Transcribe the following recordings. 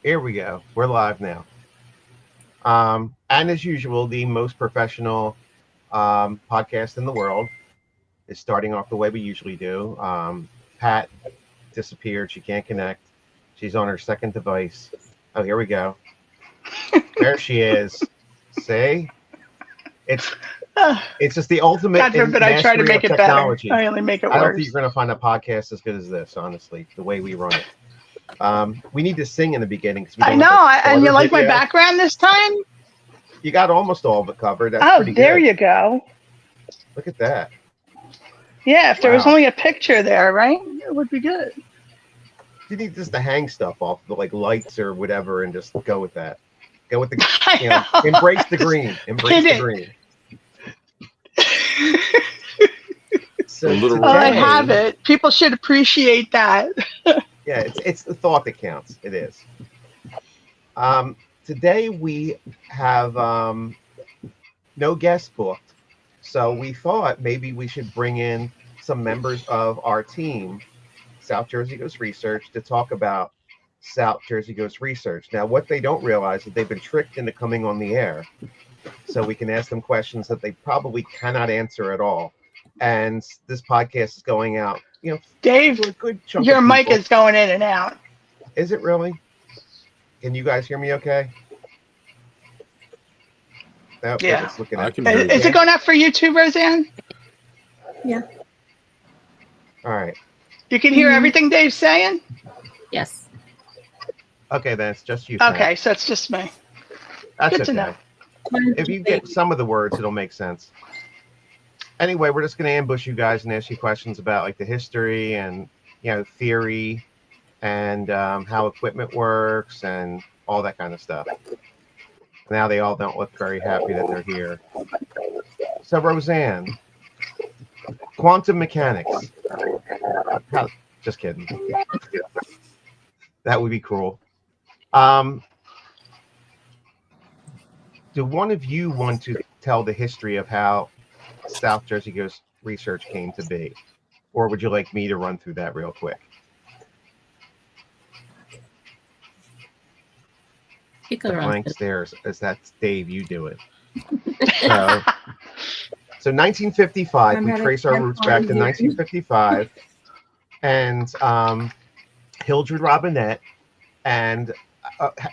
Here we go. We're live now. And as usual, the most professional podcast in the world is starting off the way we usually do. Pat disappeared. She can't connect. She's on her second device. Oh, here we go. There she is. See? It's it's just the ultimate God in forbid I try to mastery make of it better. technology. I only make it I don't think worse. you're going to find a podcast as good as this, honestly, the way we run it. We need to sing in the beginning because we I don't know. have like a And starter you like my video. background this time? You got almost all of it covered. That's Oh, pretty there good. you go. Look at that. Yeah, if there was Wow. only a picture there, right? It would be good. You need just to hang stuff off the like lights or whatever and just go with that. Go with the I know. embrace the green. Embrace Pin the it. green. A So little Well, I today, have it. People should appreciate that. yeah, it's the thought that counts. It is. Today we have no guest booked, so we thought maybe we should bring in some members of our team, South Jersey Ghost Research, to talk about South Jersey Ghost Research. Now, what they don't realize is they've been tricked into coming on the air, so we can ask them questions that they probably cannot answer at all. And this podcast is going out, Dave, to a good chunk your of mic people. is going in and out. Is it really? Can you guys hear me okay? Nope, Yeah. it's looking I at. can hear Is you. it going out for you too, Roseanne? Yeah. All right. You can hear everything Dave's saying? Yes. Okay, then it's just you. Pat. Okay, so it's just me. That's good to okay. know. If you get some of the words, it'll make sense. Anyway, we're just going to ambush you guys and ask you questions about like the history and theory and how equipment works and all that kind of stuff. Now they all don't look very happy that they're here. So Roseanne, quantum mechanics. Just kidding. That would be cruel. Do one of you want to tell the history of how South Jersey Ghost Research came to be? Or would you like me to run through that real quick? You The could run. blank stares as that's Dave, you do it. So 1955, we trace our roots back to 1955, and Hildred Robinette and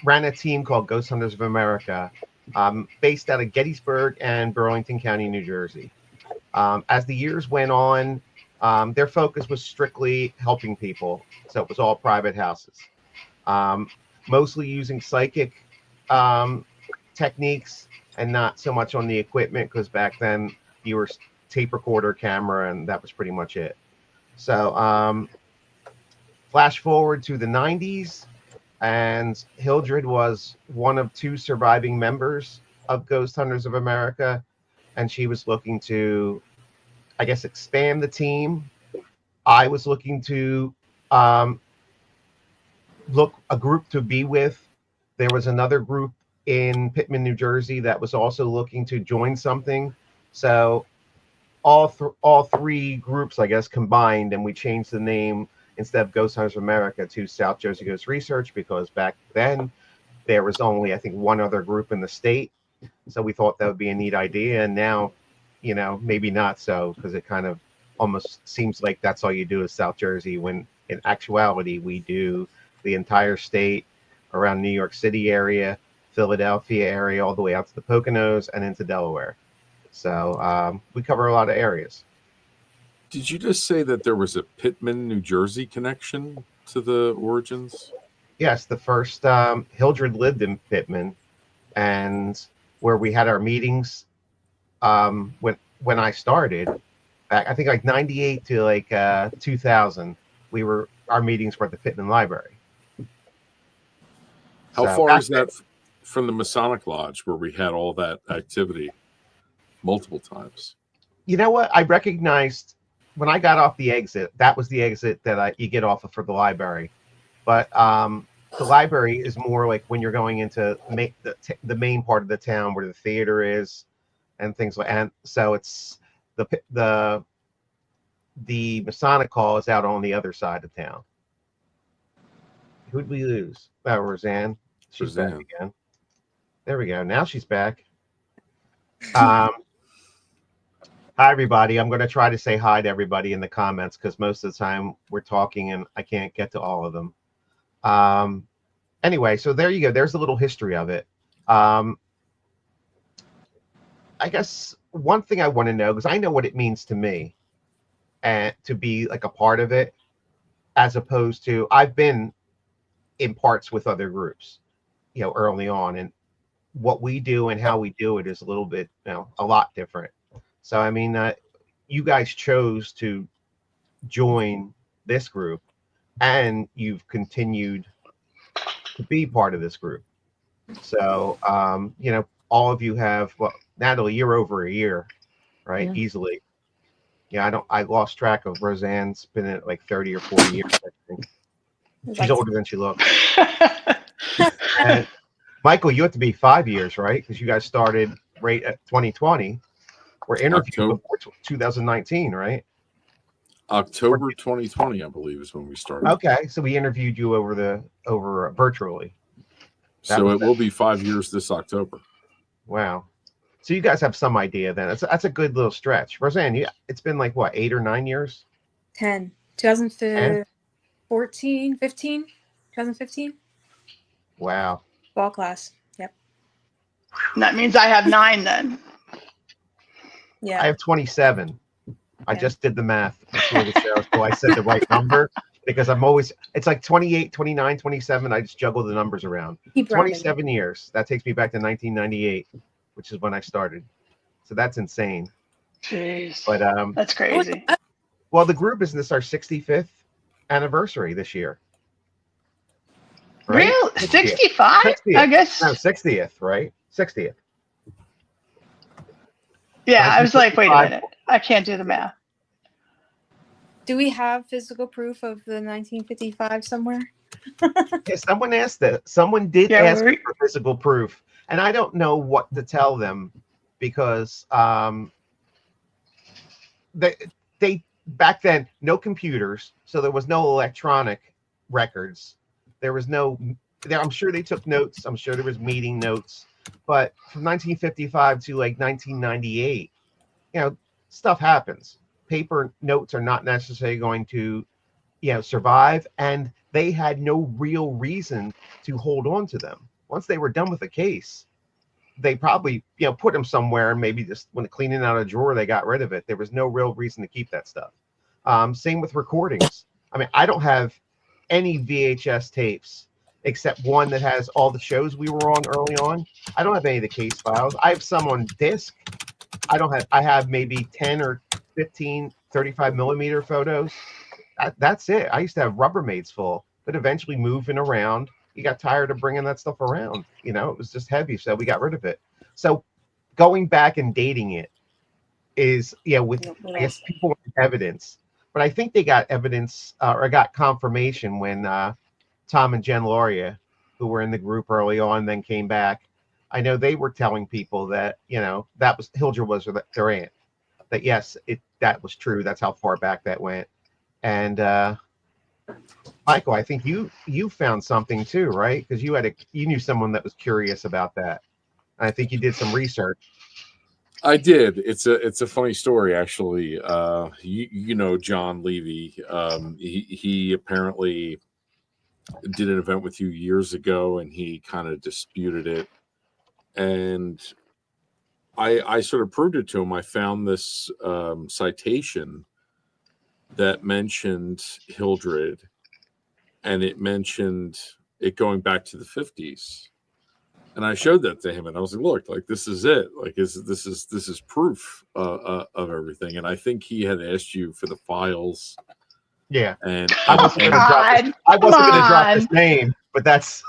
ran a team called Ghost Hunters of America, based out of Gettysburg and Burlington County, New Jersey. As the years went on, their focus was strictly helping people, so it was all private houses, mostly using psychic techniques and not so much on the equipment, because back then you were tape recorder, camera, and that was pretty much it. So flash forward to the 90s, and Hildred was one of two surviving members of Ghost Hunters of America, and she was looking to, I guess, expand the team. I was looking to look a group to be with. There was another group in Pittman, New Jersey that was also looking to join something. So all three groups, I guess, combined, and we changed the name instead of Ghost Hunters of America to South Jersey Ghost Research, because back then there was only, I think, one other group in the state. So we thought that would be a neat idea. And now, maybe not so, because it kind of almost seems like that's all you do is South Jersey, when in actuality we do the entire state, around New York City area, Philadelphia area, all the way out to the Poconos and into Delaware. So we cover a lot of areas. Did you just say that there was a Pittman, New Jersey connection to the origins? Yes, the first Hildred lived in Pittman, and where we had our meetings when I started back, I think like 98 to like 2000, our meetings were at the Pittman Library. How So far back is that from the Masonic Lodge where we had all that activity multiple times? You know what? I recognized when I got off the exit, that was the exit that you get off of for the library. But the library is more like when you're going into the main part of the town where the theater is and things like. And so it's the Masonic Hall is out on the other side of town. Who'd we lose? Oh, Roseanne. She's back Roseanne. again. There we go. Now she's back. Hi, everybody. I'm going to try to say hi to everybody in the comments because most of the time we're talking and I can't get to all of them. Anyway, so there you go. There's a little history of it. I guess one thing I want to know, because I know what it means to me and to be like a part of it, as opposed to I've been in parts with other groups, early on, and what we do and how we do it is a little bit, a lot different. So, I mean, you guys chose to join this group and you've continued to be part of this group. So, all of you have, well, Natalie, you're over a year, right? Yeah. Easily. Yeah, I lost track of Roseanne's been at like 30 or 40 years, I think. She's older than she looks. And Michael, you have to be 5 years, right? Because you guys started right at 2020. We're interviewed before 2019, right? October 2020, I believe, is when we started. Okay, so we interviewed you over virtually. So it will be 5 years this October. Wow. So you guys have some idea then. That's a good little stretch. Roseanne, it's been like what, 8 or 9 years? 10. 2015. Wow. Fall class. Yep. That means I have 9 then. Yeah. I have 27. I just did the math before the show, so I said the right number because it's like 28, 29, 27. I just juggle the numbers around. 27 years. That takes me back to 1998, which is when I started. So that's insane. Jeez. But that's crazy. Well, the group is our 65th anniversary this year. Right? Real 65? 60th. I guess. No, 60th, right? 60th. Yeah, I was like, wait a minute. I can't do the math. Do we have physical proof of the 1955 somewhere? Yeah, someone asked that. Someone did ask for physical proof, and I don't know what to tell them because they back then no computers, so there was no electronic records. There was no. I'm sure they took notes. I'm sure there was meeting notes, but from 1955 to like 1998, stuff happens. Paper notes are not necessarily going to, survive, and they had no real reason to hold on to them. Once they were done with the case, they probably, put them somewhere, and maybe just when cleaning out a drawer, they got rid of it. There was no real reason to keep that stuff. Same with recordings. I mean, I don't have any VHS tapes except one that has all the shows we were on early on. I don't have any of the case files. I have some on disc. I have maybe 10 or 15 35 millimeter photos. That's it. I used to have Rubbermaids full, but eventually moving around, you got tired of bringing that stuff around. It was just heavy, so we got rid of it. So going back and dating it is, with I guess people want evidence, but I think they got evidence or got confirmation when Tom and Jen Lauria, who were in the group early on, then came back. I know they were telling people that, that was Hildred was their aunt. That yes, that was true. That's how far back that went. And Michael, I think you found something too, right? Because you knew someone that was curious about that. And I think you did some research. I did. It's a funny story, actually. John Levy. He apparently did an event with you years ago, and he kind of disputed it. And I sort of proved it to him. I found this citation that mentioned Hildred, and it mentioned it going back to the 50s. And I showed that to him, and I was like, "Look, this is it. This is proof of everything." And I think he had asked you for the files. Yeah, and I wasn't going to drop his name, but that's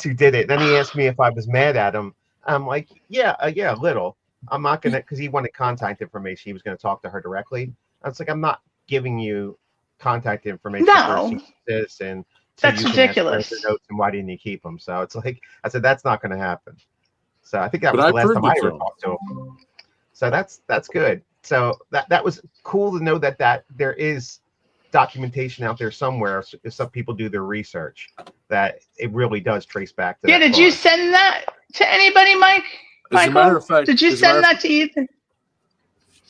who did it. Then he asked me if I was mad at him. I'm like, yeah, a little. I'm not gonna, because he wanted contact information. He was going to talk to her directly. I was like, I'm not giving you contact information. No, this and that's ridiculous. Notes, and why didn't you keep them? So it's like I said, that's not going to happen. So I think that was the last time I ever talked to him. So that's good. So that was cool to know that there is documentation out there somewhere if some people do their research that it really does trace back to Yeah, that did you car. send that to anybody, Mike? As a matter of fact, did you send that to Ethan?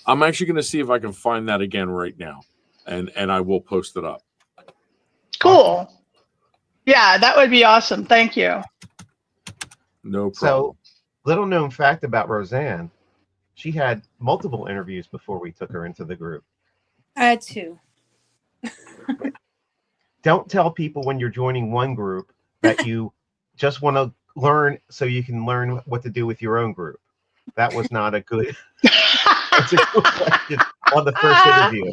I'm actually going to see if I can find that again right now, and I will post it up. Cool. Yeah, that would be awesome. Thank you. No problem. So, little known fact about Roseanne, she had multiple interviews before we took her into the group. I had 2. Don't tell people when you're joining one group that you just want to learn so you can learn what to do with your own group. That was not a good, it's a good question on the first interview.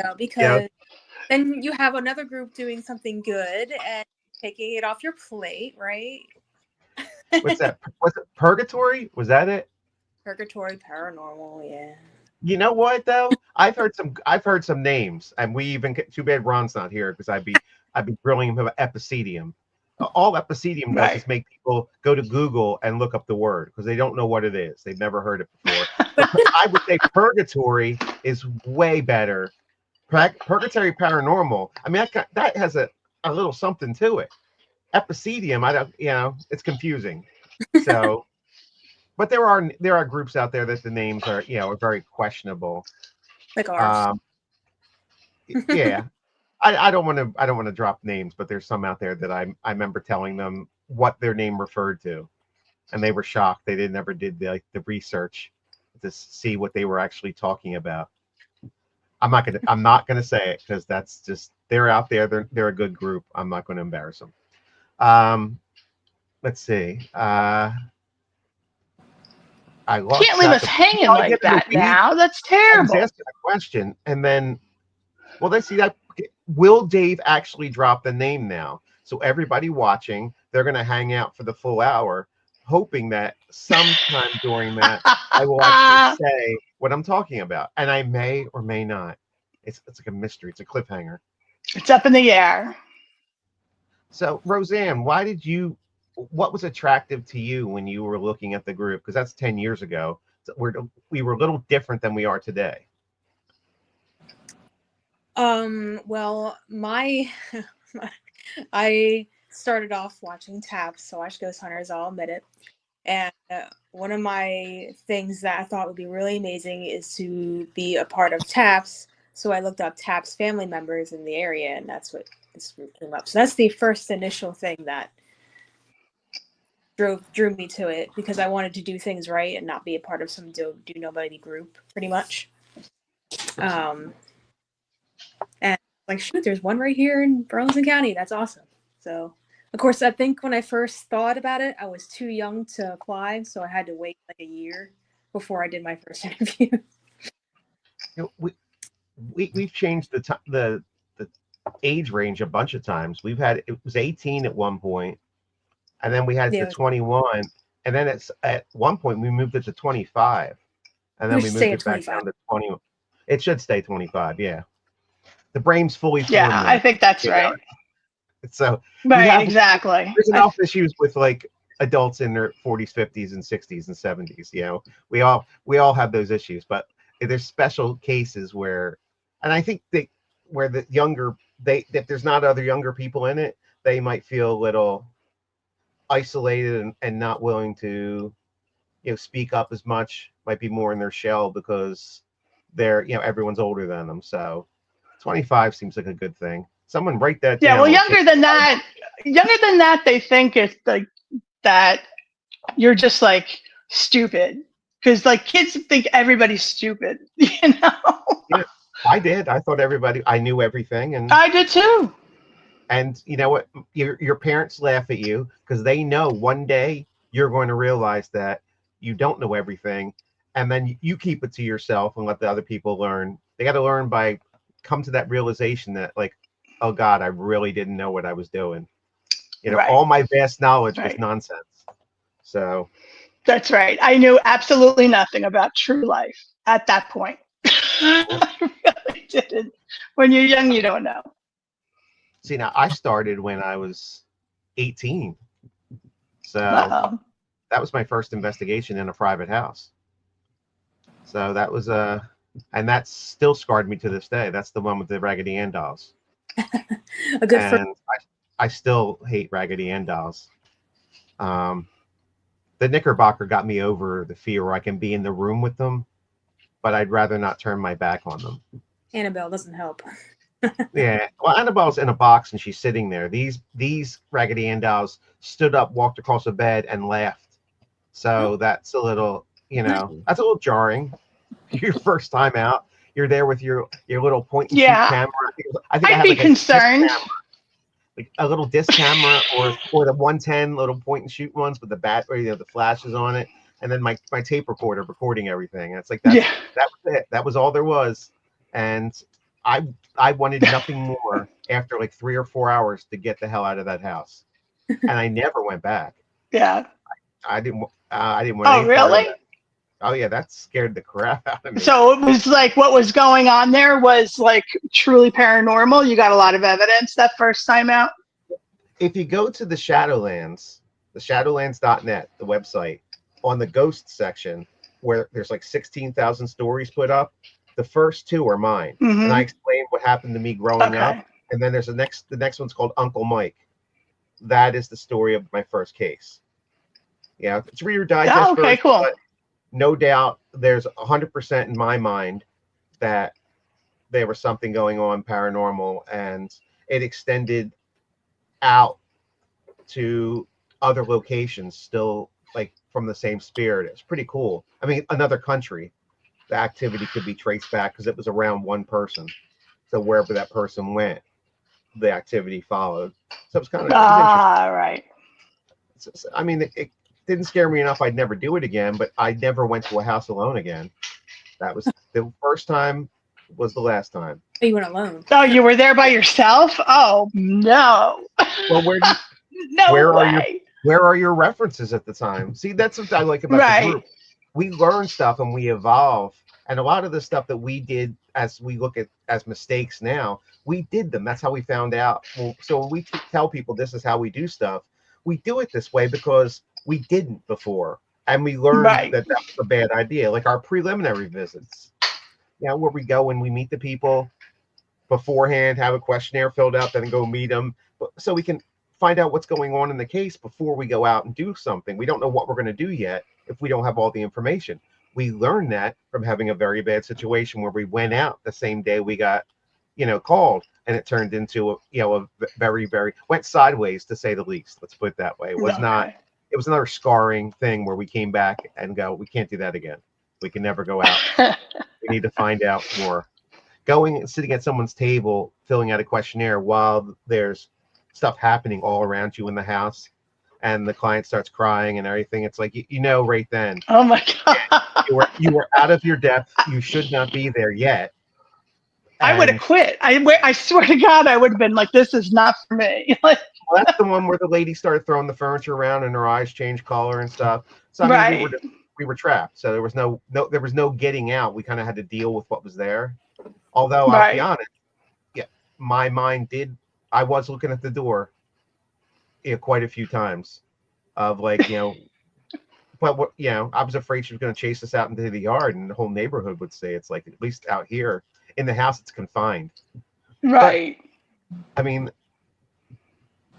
No, because then you have another group doing something good and taking it off your plate, right? What's that? Was it Purgatory? Was that it? Purgatory, Paranormal, yeah. You know what though? I've heard some names, and we even too bad Ron's not here because I'd be grilling him about epicedium. All epicedium does is make people go to Google and look up the word because they don't know what it is. They've never heard it before. But I would say purgatory is way better. Purgatory Paranormal. I mean, that has a little something to it. Epicedium, I don't, it's confusing. So, but there are groups out there that the names are, are very questionable. Like ours. Yeah. I don't want to drop names, but there's some out there that I remember telling them what their name referred to, and they were shocked. They never did the research to see what they were actually talking about. I'm not gonna say it because that's just, they're out there. They're a good group. I'm not going to embarrass them. Let's see. I can't leave us hanging like that now. That's terrible. I was asking a question, and then, well, let's see that. Will Dave actually drop the name now? So everybody watching, they're going to hang out for the full hour, hoping that sometime during that I will actually say what I'm talking about, and I may or may not. It's like a mystery. It's a cliffhanger. It's up in the air. So Roseanne, what was attractive to you when you were looking at the group? Because that's 10 years ago. We were a little different than we are today. Well, I started off watching TAPS, so Watch Ghost Hunters, I'll admit it. And one of my things that I thought would be really amazing is to be a part of TAPS. So I looked up TAPS family members in the area, and that's what this group came up. So that's the first initial thing that drew me to it, because I wanted to do things right and not be a part of some do nobody group, pretty much. And like, shoot, there's one right here in Burlington County. That's awesome. So, of course, I think when I first thought about it, I was too young to apply, so I had to wait like a year before I did my first interview. We've changed the age range a bunch of times. It was 18 at one point, and then we had it to 21, and then it's at one point we moved it to 25, and then we moved it back down to 20. It should stay 25. Yeah. The brain's fully formed. Yeah, I think that's right. So right, exactly. There's enough issues with like adults in their 40s, 50s, and 60s and 70s. We all have those issues, but there's special cases where, and I think where the younger if there's not other younger people in it, they might feel a little isolated and not willing to speak up as much. Might be more in their shell because they're everyone's older than them. So 25 seems like a good thing. Someone write that down. Yeah, well, younger than that, they think it's like that you're just like stupid, because like kids think everybody's stupid. Yeah, I did. I thought I knew everything, and I did too. And you know what? Your parents laugh at you because they know one day you're going to realize that you don't know everything, and then you keep it to yourself and let the other people learn. They got to learn by come to that realization that, like, oh God, I really didn't know what I was doing. Right. All my vast knowledge was nonsense. So that's right. I knew absolutely nothing about true life at that point. I really didn't. When you're young, you don't know. See, now I started when I was 18. So that was my first investigation in a private house. So that was and that's still scarred me to this day. That's the one with the Raggedy Ann dolls, A good friend. and I still hate Raggedy Ann dolls. Um, the Knickerbocker got me over the fear where I can be in the room with them, but I'd rather not turn my back on them. Annabelle doesn't help. Yeah, well, Annabelle's in a box and she's sitting there. These Raggedy Ann dolls stood up, walked across the bed, and laughed. So that's a little, that's a little jarring. Your first time out, you're there with your little point and shoot Yeah. camera. I think I I'd had be like a disc concerned. camera, like a little disc camera, or the 110 little point and shoot ones with the the flashes on it, and then my tape recorder recording everything. And it's like that Yeah. was it. That was all there was, and I wanted nothing more after like 3 or 4 hours to get the hell out of that house, and I never went back. Yeah. I didn't want Oh, any part of really? that. Oh yeah, that scared the crap out of me. So it was like what was going on there was like truly paranormal. You got a lot of evidence that first time out. If you go to the Shadowlands, the shadowlands.net, the website, on the ghost section where there's like 16,000 stories put up, the first 2 are mine. And I explained what happened to me growing up. And then there's the next one's called Uncle Mike. That is the story of my first case. Yeah, it's Reader Digest. Oh, okay, cool. But no doubt there's 100% in my mind that there was something going on paranormal, and it extended out to other locations still, like from the same spirit. It's pretty cool. I mean, another country, the activity could be traced back because it was around one person. So wherever that person went, the activity followed. So it was kind of interesting. Right. I mean, it didn't scare me enough I'd never do it again, but I never went to a house alone again. That was the first time, was the last time. Oh, you went alone. Oh, you were there by yourself? Oh, no. Well, No way. where are your references at the time? See, that's what I like about the group. We learn stuff and we evolve. And a lot of the stuff that we did, as we look at as mistakes now, we did them. That's how we found out. Well, so when we tell people this is how we do stuff, we do it this way because we didn't before. And we learned that was a bad idea. Like our preliminary visits, where we go and we meet the people beforehand, have a questionnaire filled out, then go meet them. So we can find out what's going on in the case before we go out and do something. We don't know what we're going to do yet if we don't have all the information. We learned that from having a very bad situation where we went out the same day we got, called, and it turned into a very, very, went sideways, to say the least. Let's put it that way. It was not. It was another scarring thing where we came back and go, we can't do that again. We can never go out. We need to find out more. Going and sitting at someone's table, filling out a questionnaire while there's stuff happening all around you in the house, and the client starts crying and everything. It's like, right then. Oh my God. You were out of your depth. You should not be there yet. I would have quit. I swear to God, I would have been like, this is not for me. Well, that's the one where the lady started throwing the furniture around and her eyes changed color and stuff. So I mean, we were trapped. So there was no getting out. We kind of had to deal with what was there. Although I'll be honest, my mind did. I was looking at the door, quite a few times, of like, but what, I was afraid she was going to chase us out into the yard, and the whole neighborhood would say it's like, at least out here in the house, it's confined. Right. But, I mean,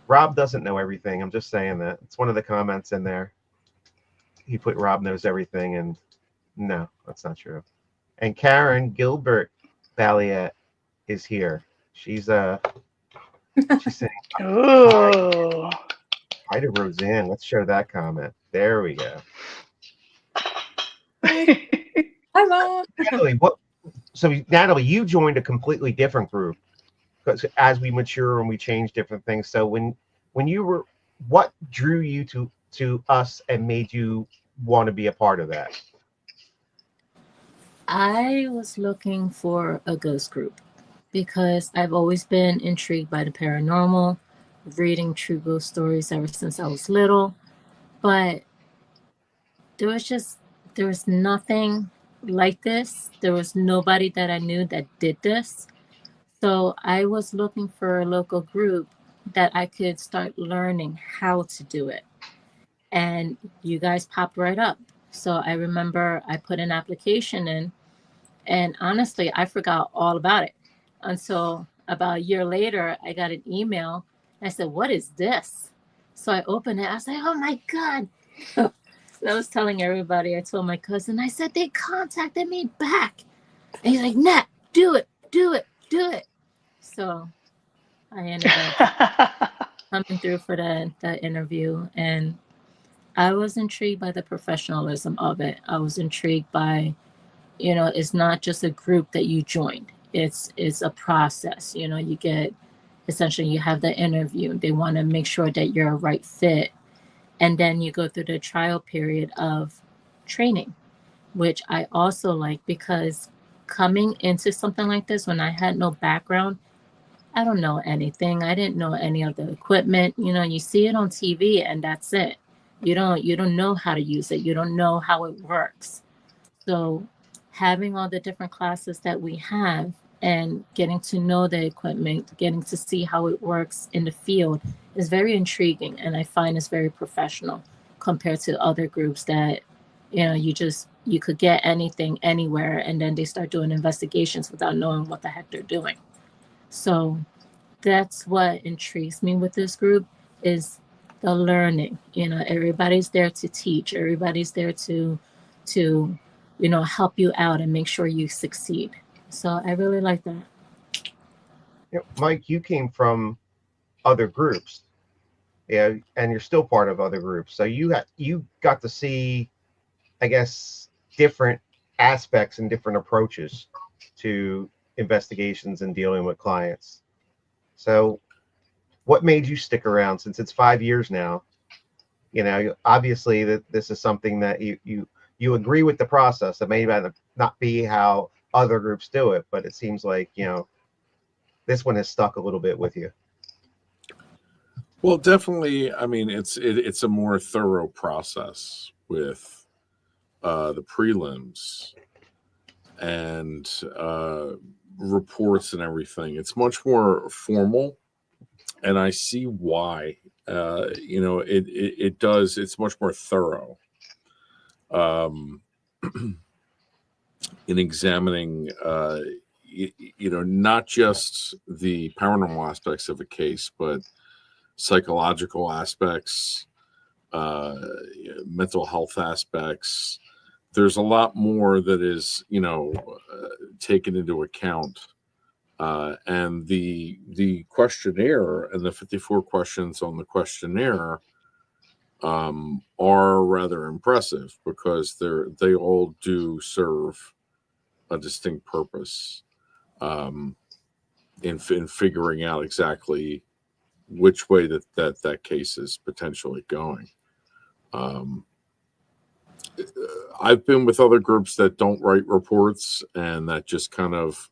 Rob doesn't know everything. I'm just saying that. It's one of the comments in there. He put Rob knows everything, and no, that's not true. And Karen Gilbert Balliet is here. She's saying ooh. Hi to Roseanne. Let's show that comment. There we go. Hi, Mom. Natalie, you joined a completely different group, because as we mature and we change different things. So when you were, what drew you to us and made you want to be a part of that? I was looking for a ghost group because I've always been intrigued by the paranormal, reading true ghost stories ever since I was little. But there was nothing like this. There was nobody that I knew that did this. So I was looking for a local group that I could start learning how to do it. And you guys popped right up. So I remember I put an application in, And honestly, I forgot all about it until about a year later. I got an email. I said, "What is this?" So I opened it. I was like, "Oh my God." I was telling everybody. I told my cousin, I said, "They contacted me back." And he's like, "Nat, do it, do it, do it." So I ended up coming through for that interview, and I was intrigued by the professionalism of it. I was intrigued by, it's not just a group that you joined. It's a process. You get, essentially, you have the interview. They want to make sure that you're a right fit, and then you go through the trial period of training, which I also like, because coming into something like this, when I had no background, I don't know anything. I didn't know any of the equipment. You see it on TV and that's it. You don't know how to use it. You don't know how it works. So having all the different classes that we have and getting to know the equipment, getting to see how it works in the field is very intriguing, and I find it's very professional compared to other groups that you could get anything anywhere, and then they start doing investigations without knowing what the heck they're doing. So that's what intrigues me with this group, is the learning. Everybody's there to teach. Everybody's there to help you out and make sure you succeed. So I really like that. Mike, you came from other groups, yeah, and you're still part of other groups. So you got to see, I guess, different aspects and different approaches to investigations and dealing with clients. So what made you stick around, since it's 5 years now? Obviously that this is something that you agree with the process. It may not be how other groups do it, but it seems like, this one has stuck a little bit with you. Well, definitely. I mean, it's a more thorough process with the prelims and reports and everything. It's much more formal, and I see why. It does. It's much more thorough in examining, not just the paranormal aspects of a case, but psychological aspects, mental health aspects. There's a lot more that is, taken into account. And the questionnaire and the 54 questions on the questionnaire are rather impressive, because they all do serve a distinct purpose in figuring out exactly which way that case is potentially going. I've been with other groups that don't write reports and that just kind of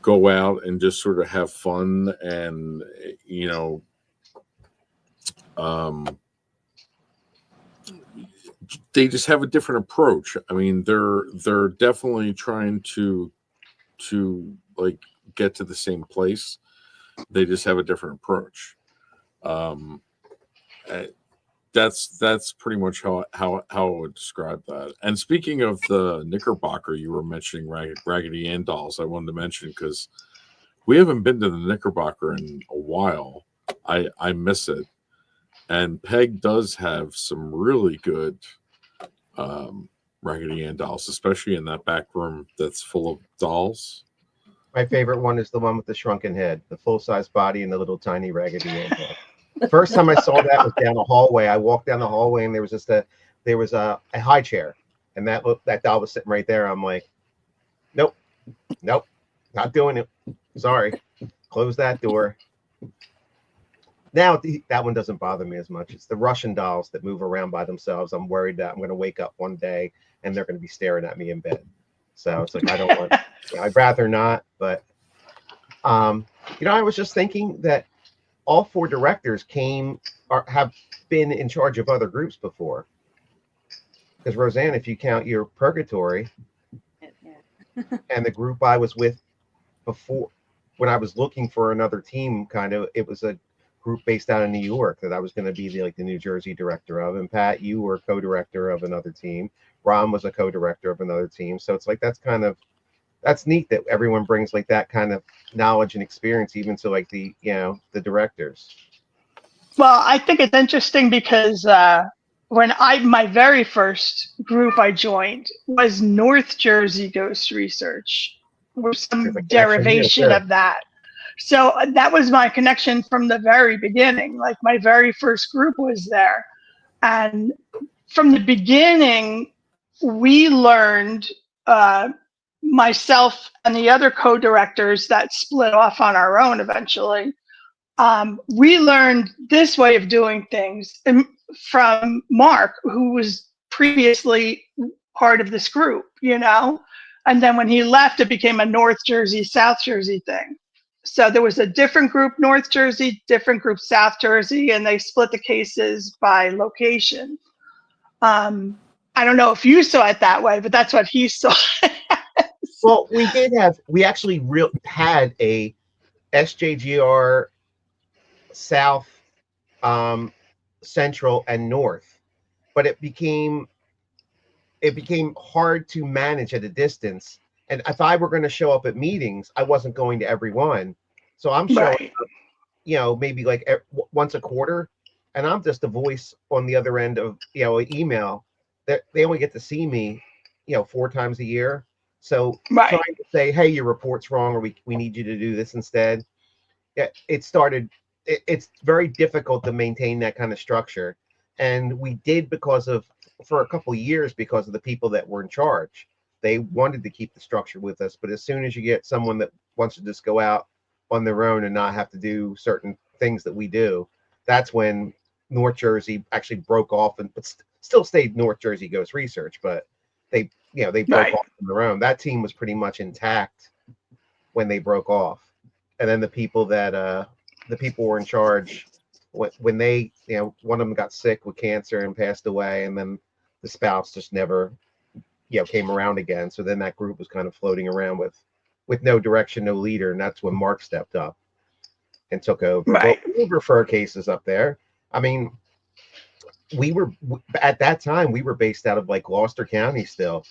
go out and just sort of have fun, and they just have a different approach. I mean, they're definitely trying to like get to the same place. They just have a different approach. That's pretty much how I would describe that. And speaking of the Knickerbocker, you were mentioning Raggedy Ann dolls. I wanted to mention, because we haven't been to the Knickerbocker in a while. I miss it. And Peg does have some really good Raggedy Ann dolls, especially in that back room that's full of dolls. My favorite one is the one with the shrunken head, the full-size body, and the little tiny Raggedy Ann doll. First time I saw that was down the hallway. I walked down the hallway, and there was a high chair, and that doll was sitting right there. I'm like, nope, not doing it. Sorry, close that door. Now that one doesn't bother me as much. It's the Russian dolls that move around by themselves. I'm worried that I'm going to wake up one day and they're going to be staring at me in bed. So it's like, I don't want. I'd rather not. But I was just thinking that all 4 directors have been in charge of other groups before. Because Roseanne, if you count your Purgatory, and the group I was with before, when I was looking for another team, it was a group based out of New York that I was going to be the New Jersey director of, and Pat, you were co-director of another team. Ron was a co-director of another team. So it's like that's neat that everyone brings like that kind of knowledge and experience, even to like the the directors. Well, I think it's interesting because when my very first group I joined was North Jersey Ghost Research, or some There's a connection there, derivation sure. of that. So that was my connection from the very beginning. Like my very first group was there. And from the beginning, we learned, myself and the other co-directors that split off on our own eventually, we learned this way of doing things from Mark, who was previously part of this group, and then when he left, it became a North Jersey, South Jersey thing. So there was a different group, North Jersey, different group, South Jersey, and they split the cases by location. I don't know if you saw it that way, but that's what he saw. Well, we actually had a SJGR South, Central, and North, but it became hard to manage at a distance. And if I were going to show up at meetings, I wasn't going to every one. So I'm showing up, maybe like once a quarter, and I'm just a voice on the other end of an email that they only get to see me 4 times a year. So trying to say, hey, your report's wrong, or we need you to do this instead. It's very difficult to maintain that kind of structure. And we did for a couple of years because of the people that were in charge. They wanted to keep the structure with us, but as soon as you get someone that wants to just go out on their own and not have to do certain things that we do, that's when North Jersey actually broke off, but still stayed North Jersey Ghost Research, but they broke off on their own. That team was pretty much intact when they broke off. And then the people were in charge when they, one of them got sick with cancer and passed away, and then the spouse just never came around again. So then that group was kind of floating around with no direction, no leader, and that's when Mark stepped up and took over. But we would refer cases up there. I mean, at that time we were based out of like Gloucester County still,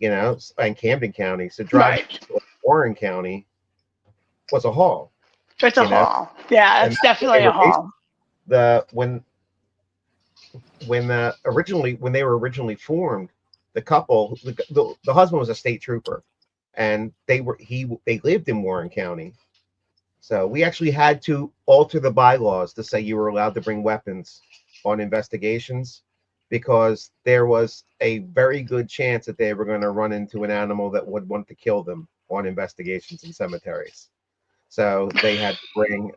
and Camden County. So driving to Warren County was a haul. It's a haul. Yeah, it's definitely a haul. When they were originally formed, the couple, the husband was a state trooper, and they lived in Warren County. So we actually had to alter the bylaws to say you were allowed to bring weapons on investigations, because there was a very good chance that they were going to run into an animal that would want to kill them on investigations in cemeteries. So they had to bring,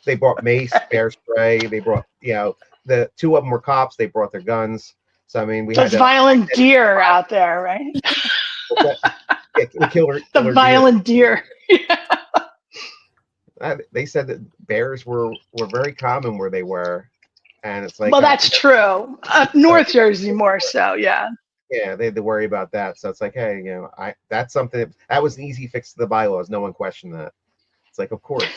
they brought mace, bear spray. They brought, the 2 of them were cops. They brought their guns. So, I mean, we had violent deer out there, right? The violent deer. They said that bears were very common where they were. And it's like, well, that's true. North Jersey more so, yeah. Yeah, they had to worry about that. So it's like, hey, that's something that was an easy fix to the bylaws. No one questioned that. It's like, of course,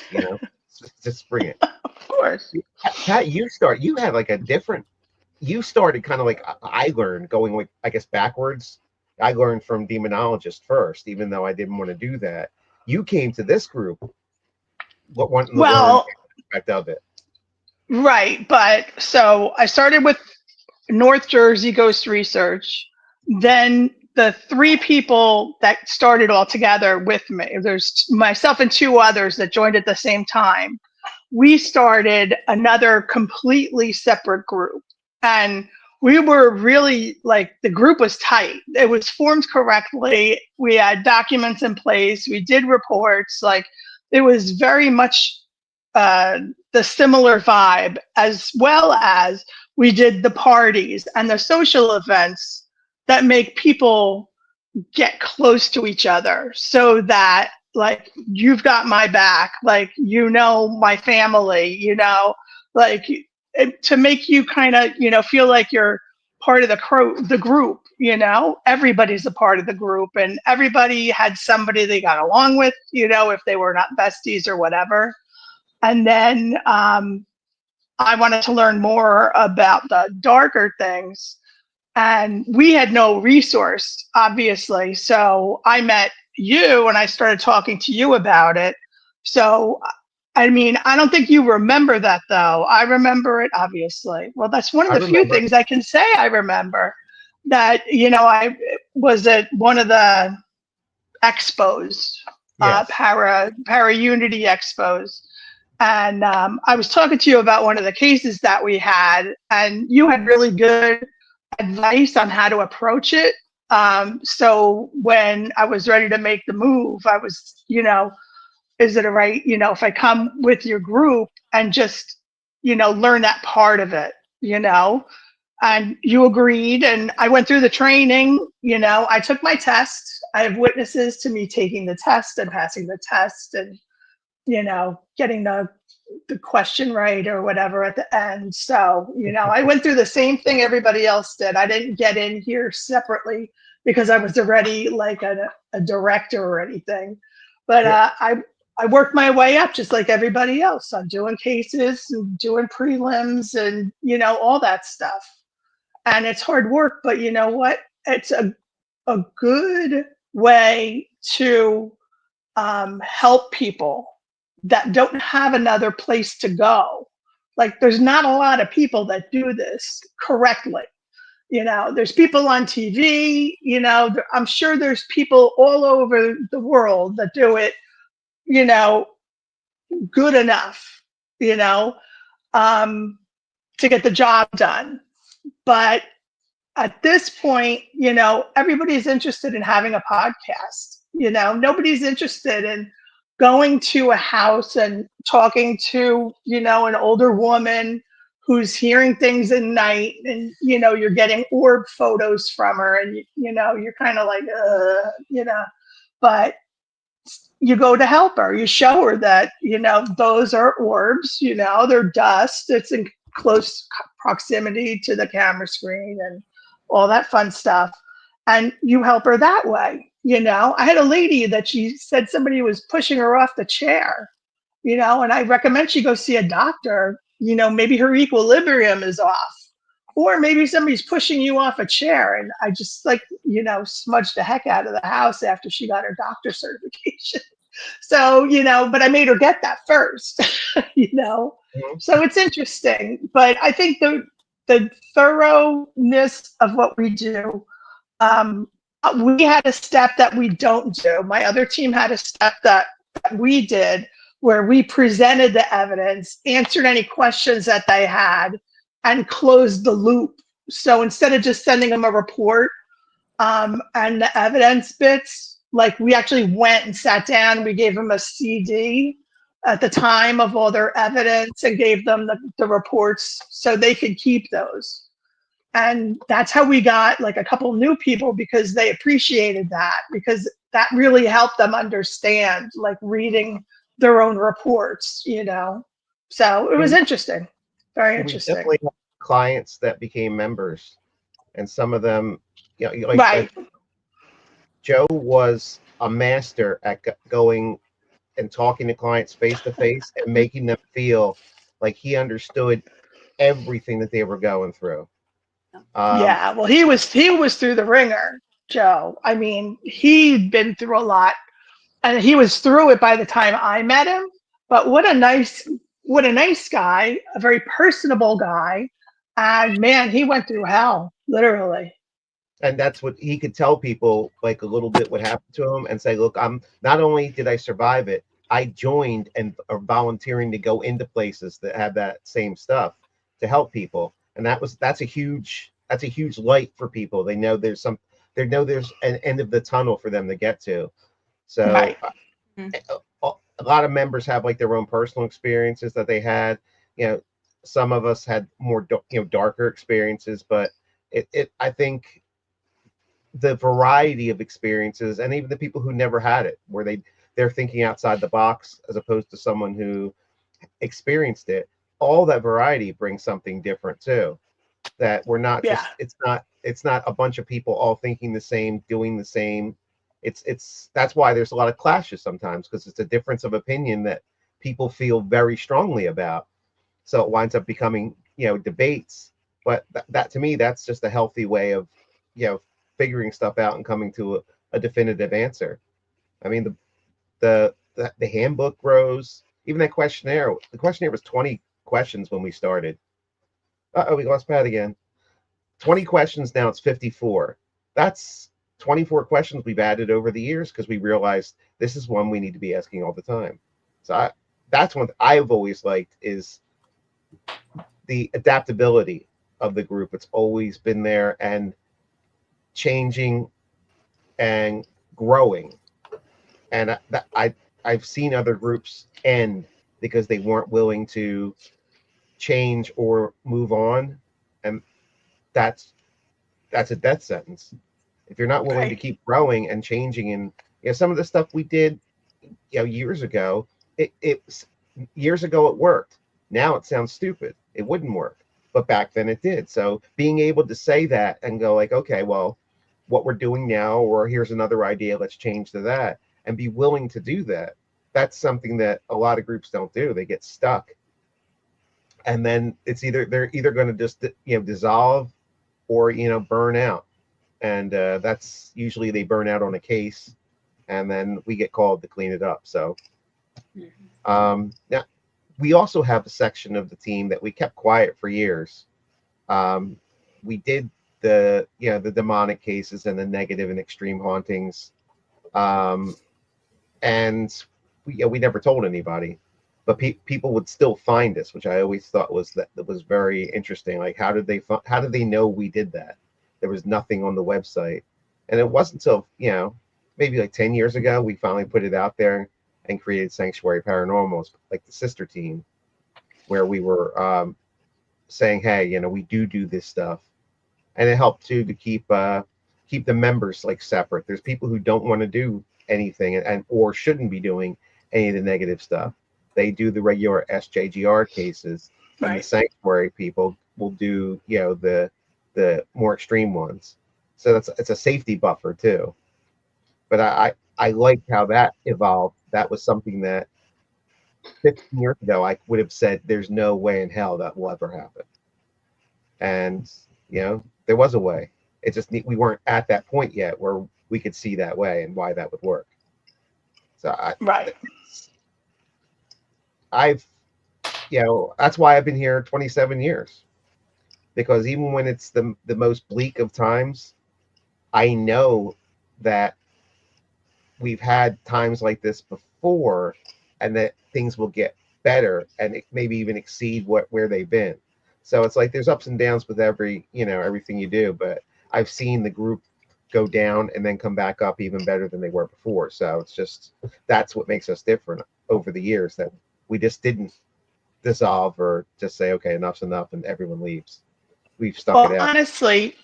just bring it. Of course. Pat, you had like you started kind of like I learned going like, I guess, backwards. I learned from demonologist first, even though I didn't want to do that. You came to this group wanting to learn the aspect of it. Right, but so I started with North Jersey Ghost Research. Then the 3 people that started all together with me, there's myself and 2 others that joined at the same time. We started another completely separate group, and we were really like, the group was tight. It was formed correctly. We had documents in place. We did reports. Like, it was very much the similar vibe, as well as we did the parties and the social events that make people get close to each other, so that like, you've got my back, like, my family, like, to make you kind of, feel like you're part of the group, everybody's a part of the group, and everybody had somebody they got along with, if they were not besties or whatever. And then I wanted to learn more about the darker things. And we had no resource, obviously. So I met you and I started talking to you about it. So, I mean, I don't think you remember that though. I remember it, obviously. Well, that's one of I the few remember. things I can say I remember, that, you know, I was at one of the expos, Yes. para unity expos. And I was talking to you about one of the cases that we had, and you had really good advice on how to approach it. So when I was ready to make the move, I was, you know, is it a right, you know, if I come with your group and just, you know, learn that part of it, you know? And you agreed, and I went through the training. You know, I took my test. I have witnesses to me taking the test and passing the test, and, you know, getting the question right or whatever at the end. So, you know, I went through the same thing everybody else did. I didn't get in here separately because I was already like a director or anything. But Yeah. I worked my way up just like everybody else. I'm doing cases and doing prelims and, you know, all that stuff. And it's hard work, but you know what? It's a good way to help people that don't have another place to go. Like, there's not a lot of people that do this correctly. You know, there's people on TV, you know, I'm sure there's people all over the world that do it, you know, good enough, you know, um, to get the job done. But at this point, you know, everybody's interested in having a podcast. You know, nobody's interested in going to a house and talking to, you know, an older woman who's hearing things at night, and, you know, you're getting orb photos from her, and, you know, you're kind of like, you know, but you go to help her. You show her that, you know, those are orbs, you know, they're dust. It's in close proximity to the camera screen and all that fun stuff. And you help her that way. You know, I had a lady that she said somebody was pushing her off the chair, you know, and I recommend she go see a doctor. You know, maybe her equilibrium is off. Or maybe somebody's pushing you off a chair. And I just, like, you know, smudged the heck out of the house after she got her doctor certification. So, you know, but I made her get that first, you know. Mhm. So it's interesting. But I think the thoroughness of what we do, we had a step that we don't do. My other team had a step that we did, where we presented the evidence, answered any questions that they had, and closed the loop. So instead of just sending them a report, and the evidence bits, like, we actually went and sat down. We gave them a CD at the time of all their evidence and gave them the reports so they could keep those. And that's how we got like a couple new people, because they appreciated that, because that really helped them understand, like, reading their own reports, you know. So it was And interesting, very we interesting. definitely have clients that became members, and some of them, you know, like Right. Joe was a master at going and talking to clients face to face and making them feel like he understood everything that they were going through. Yeah, well, he was through the ringer, Joe. I mean, he'd been through a lot, and he was through it by the time I met him. But what a nice guy, a very personable guy, and man, he went through hell, literally. And that's what he could tell people, like, a little bit what happened to him, and say, look, I'm not only did I survive it, I joined and are volunteering to go into places that have that same stuff to help people. And that's a huge light for people. They know there's an end of the tunnel for them to get to. So Right. a lot of members have like their own personal experiences that they had. You know, some of us had more darker experiences, but I think the variety of experiences, and even the people who never had it, where they're thinking outside the box as opposed to someone who experienced it, all that variety brings something different too. That we're not Yeah. just it's not a bunch of people all thinking the same, doing the same. It's that's why there's a lot of clashes sometimes, because it's a difference of opinion that people feel very strongly about. So it winds up becoming, debates. But that to me, that's just a healthy way of, figuring stuff out and coming to a definitive answer. I mean, the handbook grows. Even that questionnaire, the questionnaire was 20 questions when we started. Oh, we lost Pat again. 20 questions, now it's 54. That's 24 questions we've added over the years because we realized this is one we need to be asking all the time. So that's one I've always liked, is the adaptability of the group. It's always been there and changing and growing. And I've seen other groups end because they weren't willing to change or move on, and that's a death sentence. If you're not willing to Right. keep growing and changing, and some of the stuff we did, years ago, it years ago it worked. Now it sounds stupid. It wouldn't work, but back then it did. So being able to say that and go like, okay, well, what we're doing now, or here's another idea, let's change to that, and be willing to do that. That's something that a lot of groups don't do. They get stuck, and then they're either going to just dissolve or burn out, and that's usually they burn out on a case, and then we get called to clean it up. So now we also have a section of the team that we kept quiet for years. We did the demonic cases and the negative and extreme hauntings, and we never told anybody, but people would still find us, which I always thought was very interesting. Like, how did they know we did that? There was nothing on the website, and it wasn't until maybe like 10 years ago we finally put it out there and created Sanctuary Paranormal, like the sister team, where we were saying, hey, we do this stuff, and it helped too to keep the members like separate. There's people who don't want to do anything and or shouldn't be doing any of the negative stuff. They do the regular SJGR cases, and Right. the Sanctuary people will do the more extreme ones. So it's a safety buffer too. But I liked how that evolved. That was something that 15 years ago I would have said there's no way in hell that will ever happen. And there was a way. It just we weren't at that point yet where we could see that way and why that would work. So Right. I've that's why I've been here 27 years, because even when it's the most bleak of times, I know that we've had times like this before, and that things will get better and maybe even exceed where they've been. So it's like there's ups and downs with everything you do, but I've seen the group go down and then come back up even better than they were before. So it's just, that's what makes us different over the years, that we just didn't dissolve or just say, okay, enough's enough and everyone leaves. We've stuck Well, it out. honestly,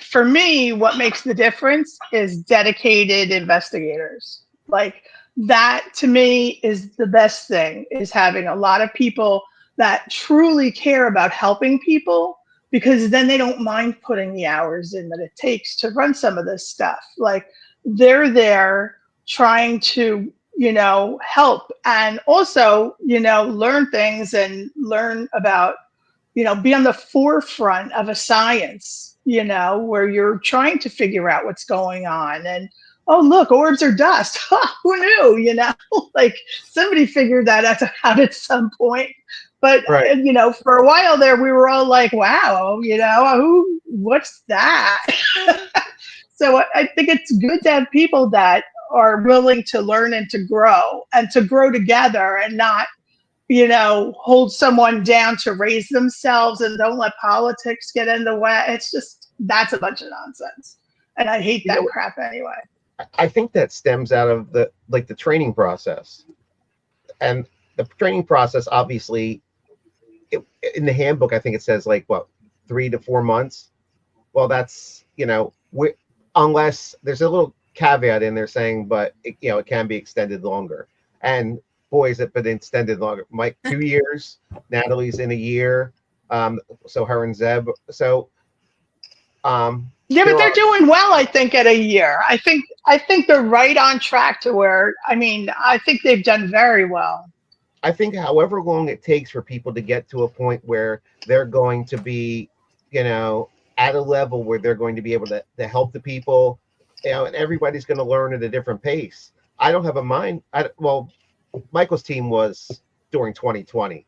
for me, what makes the difference is dedicated investigators. Like, that to me is the best thing, is having a lot of people that truly care about helping people, because then they don't mind putting the hours in that it takes to run some of this stuff. Like, they're there trying to help, and also learn things and learn about be on the forefront of a science, where you're trying to figure out what's going on. And, oh, look, orbs are dust. Who knew, like, somebody figured that out at some point. But, Right. For a while there, we were all like, wow, what's that? So I think it's good to have people that are willing to learn and to grow together, and not hold someone down to raise themselves, and don't let politics get in the way. It's just, that's a bunch of nonsense. And I hate that crap anyway. I think that stems out of the training process. And the training process, obviously, in the handbook, I think it says 3 to 4 months. Well, that's, unless there's a little caveat in there saying, but it can be extended longer. And boys, it been extended longer. Mike, 2 years. Natalie's in a year. So her and Zeb. So yeah, but they're doing well, I think, at a year. I think they're right on track to where, I think they've done very well. I think however long it takes for people to get to a point where they're going to be, at a level where they're going to be able to help the people, and everybody's going to learn at a different pace. I don't have a mind. Well, Michael's team was during 2020.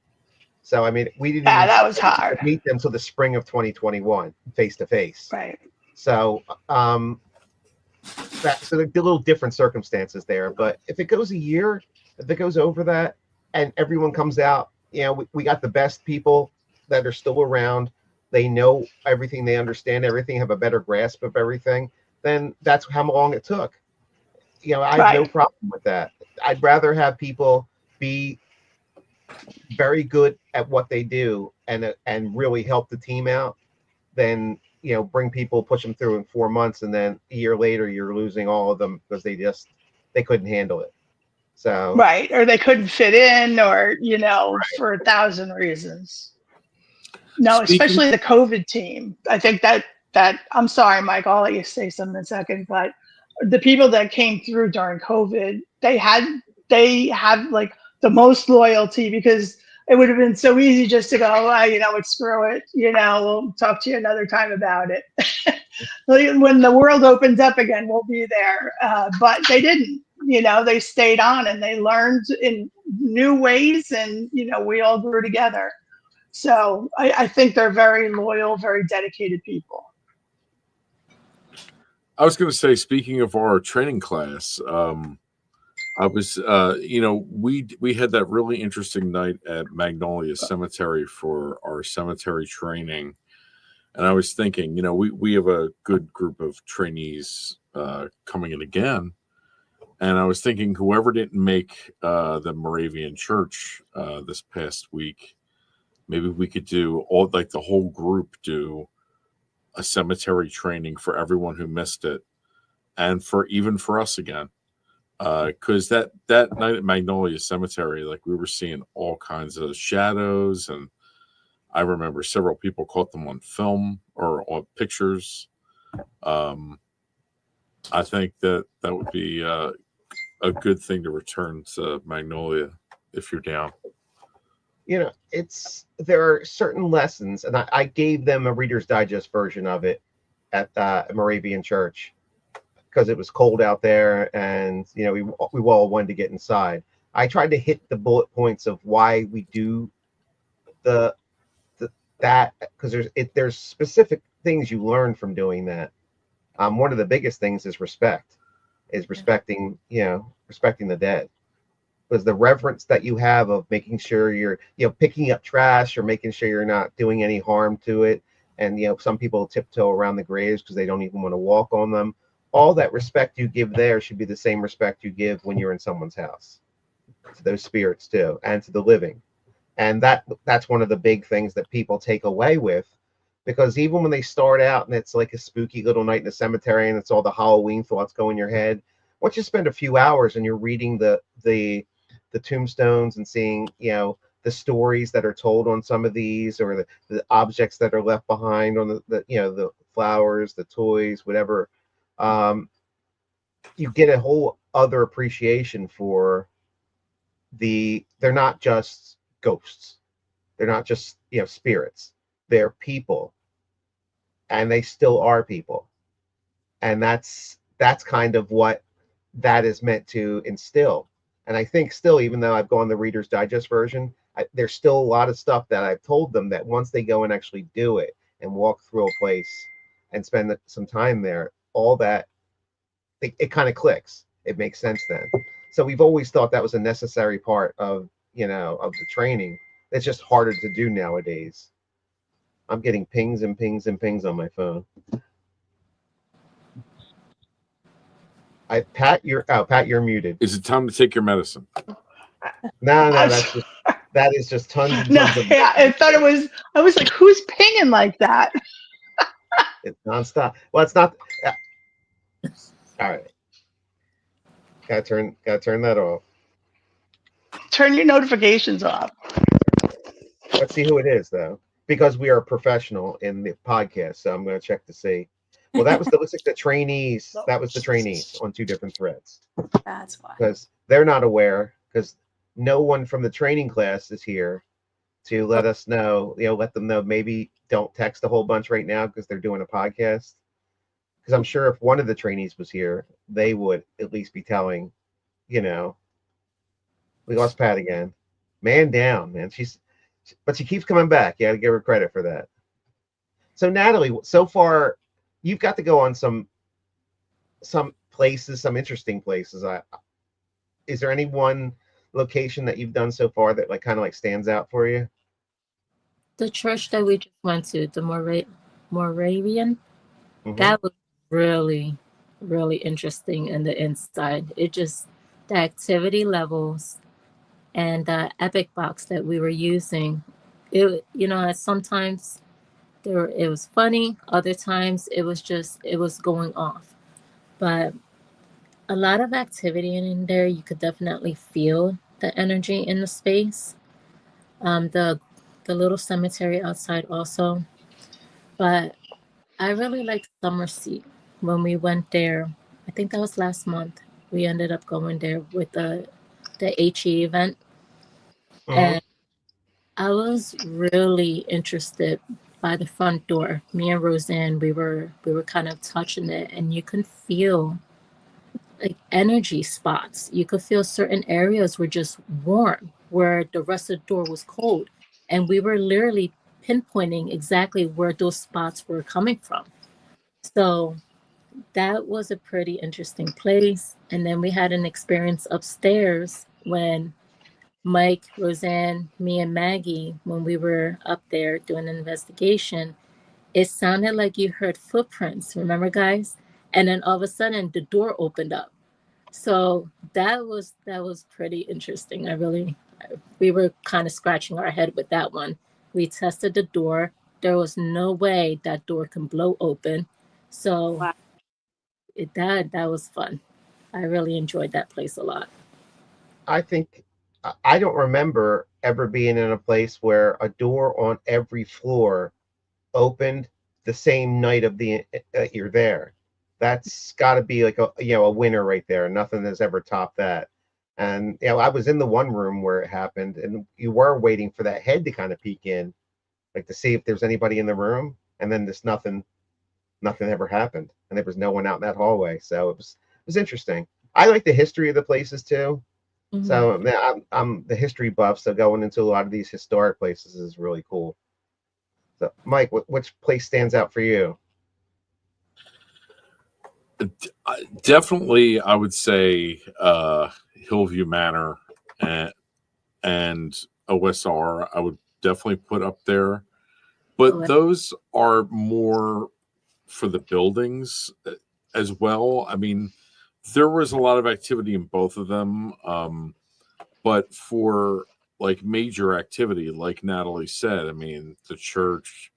So, I mean, we didn't Yeah, even that was hard. meet them till the spring of 2021, face to face. Right. So, so there'd be a little different circumstances there. But if it goes a year, if it goes over that, and everyone comes out, we got the best people that are still around. They know everything, they understand everything, have a better grasp of everything. Then that's how long it took. I have no problem with that. I'd rather have people be very good at what they do and really help the team out than bring people, push them through in 4 months, and then a year later you're losing all of them because they couldn't handle it. So right, or they couldn't fit in, or for 1,000 reasons. No, especially the COVID team. I think that I'm sorry, Mike, I'll let you say something in a second, but the people that came through during COVID, they have like the most loyalty, because it would have been so easy just to go, screw it, we'll talk to you another time about it. When the world opens up again, we'll be there. But they didn't, they stayed on and they learned in new ways, and, we all grew together. So I think they're very loyal, very dedicated people. I was going to say, speaking of our training class, I was, we had that really interesting night at Magnolia Cemetery for our cemetery training. And I was thinking, we have a good group of trainees coming in again. And I was thinking, whoever didn't make the Moravian Church this past week, maybe we could do the whole group do a cemetery training for everyone who missed it, and even for us again. Because that night at Magnolia Cemetery, we were seeing all kinds of shadows, and I remember several people caught them on film or on pictures. I think that would be a good thing to return to Magnolia if you're down. There are certain lessons, and I gave them a Reader's Digest version of it at Moravian Church because it was cold out there, and we all wanted to get inside. I tried to hit the bullet points of why we do that, because there's specific things you learn from doing that. One of the biggest things is respecting the dead. Was the reverence that you have of making sure you're picking up trash or making sure you're not doing any harm to it. And some people tiptoe around the graves because they don't even want to walk on them. All that respect you give there should be the same respect you give when you're in someone's house, to those spirits too, and to the living. And that's one of the big things that people take away with, because even when they start out and it's like a spooky little night in the cemetery and it's all the Halloween thoughts go in your head, once you spend a few hours and you're reading the tombstones and seeing the stories that are told on some of these, or the objects that are left behind on the flowers, the toys, whatever, you get a whole other appreciation for they're not just ghosts, they're not just spirits, they're people, and they still are people. And that's kind of what that is meant to instill. And I think still, even though I've gone the Reader's Digest version, there's still a lot of stuff that I've told them that once they go and actually do it and walk through a place and spend some time there, all that, it kind of clicks. It makes sense then. So we've always thought that was a necessary part of the training. It's just harder to do nowadays. I'm getting pings and pings and pings on my phone. Pat, you're muted. Is it time to take your medicine? No, that is just tons and tons of. Yeah, I thought it was. I was like, who's pinging like that? It's nonstop. Well, it's not. All right. Gotta turn that off. Turn your notifications off. Let's see who it is, though, because we are professional in the podcast. So I'm going to check to see. Well, looks like the trainees. That was the trainees on two different threads. That's why. Because they're not aware. Because no one from the training class is here to let us know, let them know, maybe don't text a whole bunch right now because they're doing a podcast. Because I'm sure if one of the trainees was here, they would at least be telling, you know, we lost Pat again. Man down, man. But she keeps coming back. You got to give her credit for that. So Natalie, so far, you've got to go on some places, some interesting places. Is there any one location that you've done so far that like kind of like stands out for you? The church that we just went to, the Moravian, Mm-hmm. that was really, really interesting in the inside. The activity levels and the Epic box that we were using, sometimes it was funny, other times it was going off. But a lot of activity in there, you could definitely feel the energy in the space. The little cemetery outside also. But I really liked Summer Seat when we went there. I think that was last month. We ended up going there with the HE event. Mm-hmm. And I was really interested by the front door. Me and Roseanne, we were kind of touching it, and you can feel like energy spots. You could feel certain areas were just warm, where the rest of the door was cold, and we were literally pinpointing exactly where those spots were coming from. So that was a pretty interesting place. And then we had an experience upstairs when Mike, Roseanne, me, and Maggie, when we were up there doing an investigation, it sounded like you heard footprints. Remember, guys? And then all of a sudden, the door opened up. So that was pretty interesting. We were kind of scratching our head with that one. We tested the door. There was no way that door can blow open. So Wow. that was fun. I really enjoyed that place a lot. I think I don't remember ever being in a place where a door on every floor opened the same night of the that you're there. That's got to be like a winner right there. Nothing has ever topped that. And I was in the one room where it happened, and you were waiting for that head to kind of peek in, like to see if there's anybody in the room, and then just nothing ever happened, and there was no one out in that hallway. So it was interesting. I like the history of the places too. Mhm. So yeah, I'm the history buff, so going into a lot of these historic places is really cool. So Mike, which place stands out for you? Definitely, I would say Hillview Manor and OSR. I would definitely put up there, but those are more for the buildings as well. I mean, there was a lot of activity in both of them, but for like major activity, like Natalie said, I mean, the church,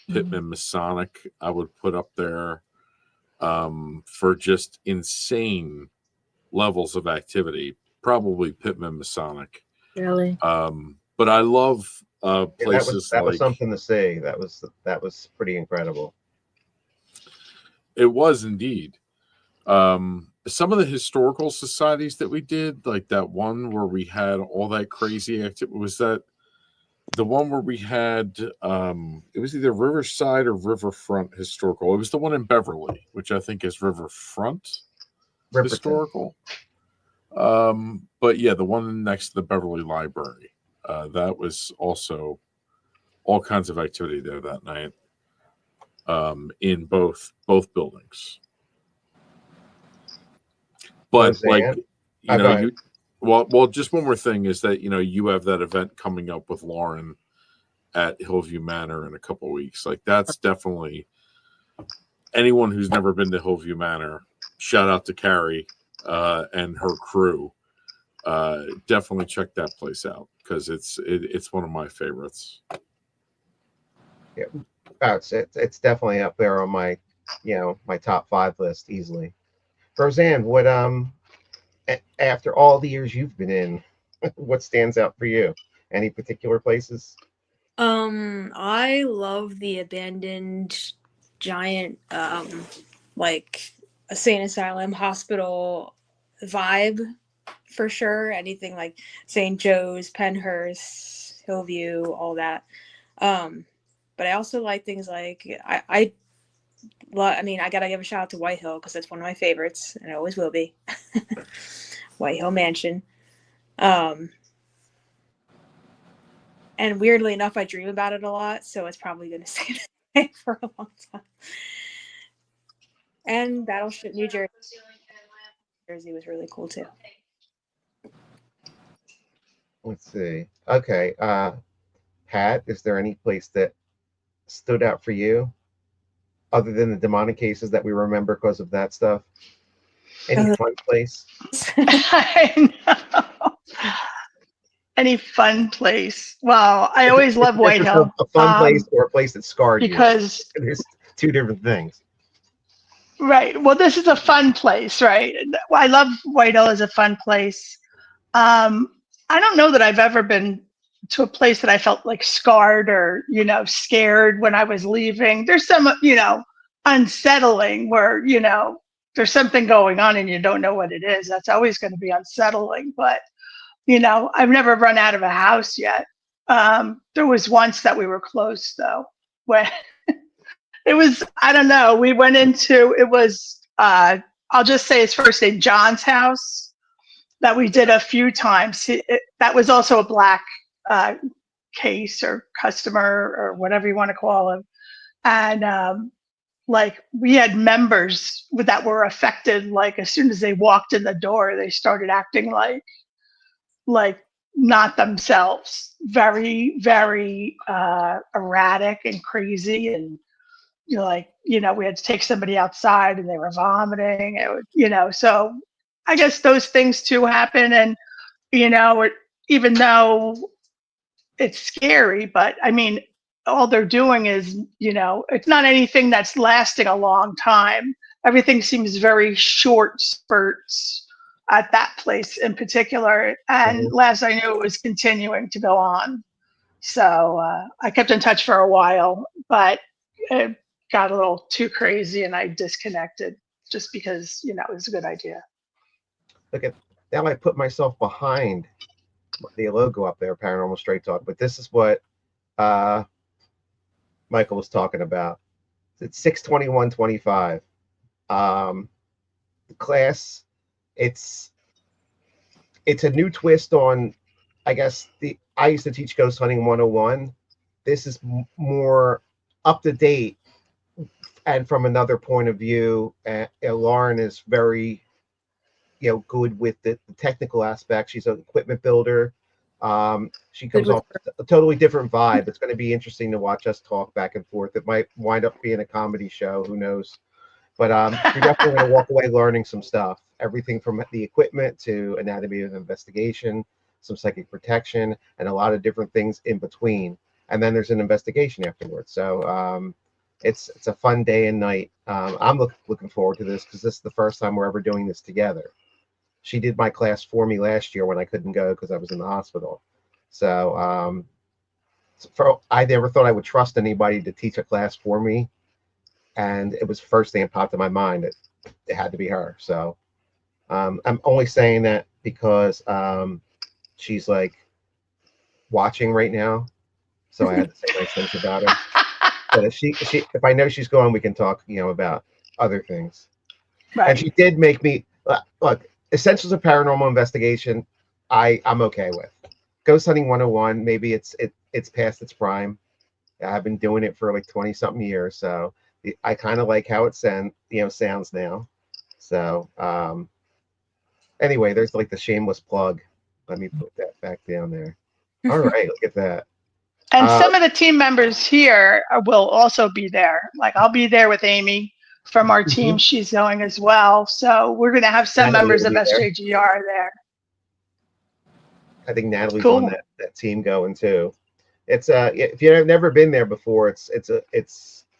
Pittman Masonic, I would put up there for just insane levels of activity. Probably Pittman Masonic. Really? But I love places That was like something to see. That was pretty incredible. it was indeed. Some of the historical societies that we did, like that one where we had all that crazy activity, was that the one where we had it was either Riverside or Riverfront Historical. It was the one in Beverly, which I think is Riverfront Riverton. Historical. But yeah, the one next to the Beverly Library. That was also all kinds of activity there that night. In both buildings. But Roseanne? Go ahead. well, just one more thing is that you have that event coming up with Lauren at Hillview Manor in a couple of weeks. Like that's definitely anyone who's never been to Hillview Manor. Shout out to Carrie and her crew. Definitely check that place out because it's one of my favorites. Yeah, it's definitely up there on my my top 5 list easily. Roseanne, what after all the years you've been in, what stands out for you? Any particular places? I love the abandoned giant like a sane asylum hospital vibe for sure. Anything like St. Joe's, Penhurst, Hillview, all that. But I also like things like I mean, I gotta give a shout out to White Hill because that's one of my favorites, and it always will be. White Hill Mansion. And weirdly enough, I dream about it a lot, so it's probably going to stay that way for a long time. And Battleship New Jersey. Jersey was really cool too. Let's see. Okay. Pat, is there any place that stood out for you other than the demonic cases that we remember because of that stuff? Any fun place? I know. Any fun place? Well, I always love White Hill. A fun place or a place that scarred because you? There's two different things. Right. Well, this is a fun place, right? I love White Hill as a fun place. I don't know that I've ever been to a place that I felt like scarred or, scared when I was leaving. There's some, unsettling where, there's something going on and you don't know what it is. That's always going to be unsettling. But, I've never run out of a house yet. There was once that we were close, though, when it was, I don't know, we went into, it was, I'll just say his first name, John's house, that we did a few times. That was also a black case or customer or whatever you want to call him. And we had members that were affected, like as soon as they walked in the door, they started acting like not themselves, very, very erratic and crazy. And we had to take somebody outside and they were vomiting, so I guess those things too happen. And, even though it's scary, but I mean, all they're doing is, it's not anything that's lasting a long time. Everything seems very short spurts at that place in particular. And last I knew, it was continuing to go on. So I kept in touch for a while, but it got a little too crazy and I disconnected just because, it was a good idea. Look at now, I put myself behind the logo up there, Paranormal Straight Talk, but this is what Michael was talking about. It's 6/21/25. The class, it's a new twist on, I guess, I used to teach Ghost Hunting 101. This is more up to date and from another point of view. Lauren is very, good with the technical aspects. She's an equipment builder. She comes off a totally different vibe. It's going to be interesting to watch us talk back and forth. It might wind up being a comedy show. Who knows? But you're definitely going to walk away learning some stuff. Everything from the equipment to anatomy of investigation, some psychic protection, and a lot of different things in between. And then there's an investigation afterwards. So it's a fun day and night. I'm looking forward to this because this is the first time we're ever doing this together. She did my class for me last year when I couldn't go because I was in the hospital. So I never thought I would trust anybody to teach a class for me. And it was the first thing that popped in my mind that it had to be her. So I'm only saying that because she's like watching right now. So I had to say nice things about her. But if I know she's going, we can talk, about other things. Right. And she did make me look. Essentials of Paranormal Investigation, I'm okay with. Ghost Hunting 101, maybe it's past its prime. I've been doing it for like 20 something years, so I kind of like how it sounds now. So anyway, there's like the shameless plug. Let me put that back down there. All right, look at that. And some of the team members here will also be there. Like I'll be there with Amy from our team. She's going as well. So we're going to have some members of SJGR there. I think Natalie's on that team going too. It's if you've never been there before, it's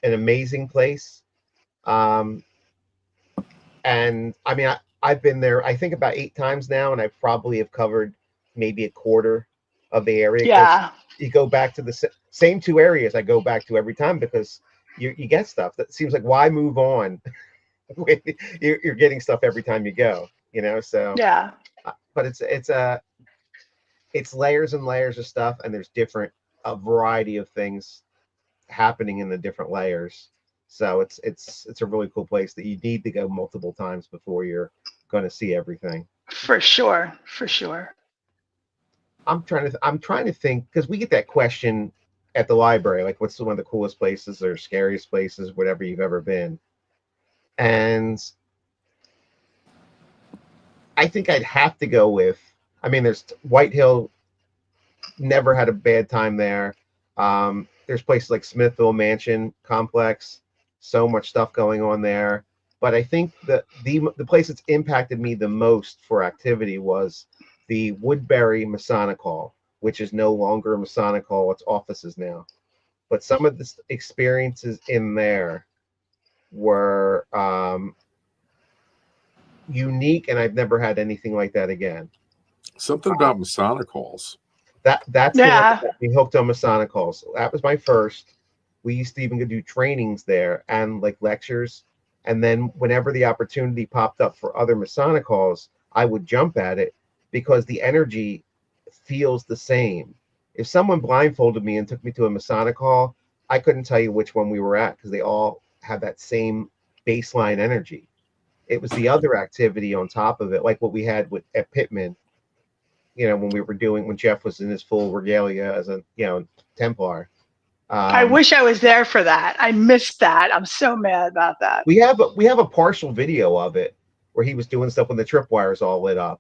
an amazing place. And I mean, I've been there, I think about 8 times now, and I probably have covered maybe a quarter of the area. Yeah. You go back to the same 2 areas I go back to every time because you get stuff that seems like, why move on when you're getting stuff every time you go, so. Yeah. but it's layers and layers of stuff, and there's a variety of things happening in the different layers. So it's a really cool place that you need to go multiple times before you're going to see everything. For sure, for sure. I'm trying to think, because we get that question at the library, like what's one of the coolest places or scariest places, whatever you've ever been. And I think I'd have to go with, I mean, there's White Hill, never had a bad time there. There's places like Smithville Mansion Complex, so much stuff going on there. But I think that the place that's impacted me the most for activity was the Woodbury Masonic Hall, which is no longer a Masonic Hall, it's offices now. But some of the experiences in there were unique, and I've never had anything like that again. Something about Masonic halls. That's the one that got me hooked on Masonic halls. That was my first. We used to even go do trainings there and like lectures. And then whenever the opportunity popped up for other Masonic halls, I would jump at it because the energy feels the same. If someone blindfolded me and took me to a Masonic hall, I couldn't tell you which one we were at because they all have that same baseline energy. It was the other activity on top of it, like what we had at Pittman, when Jeff was in his full regalia as a, Templar. I wish I was there for that. I missed that. I'm so mad about that. We have a partial video of it where he was doing stuff when the tripwires all lit up.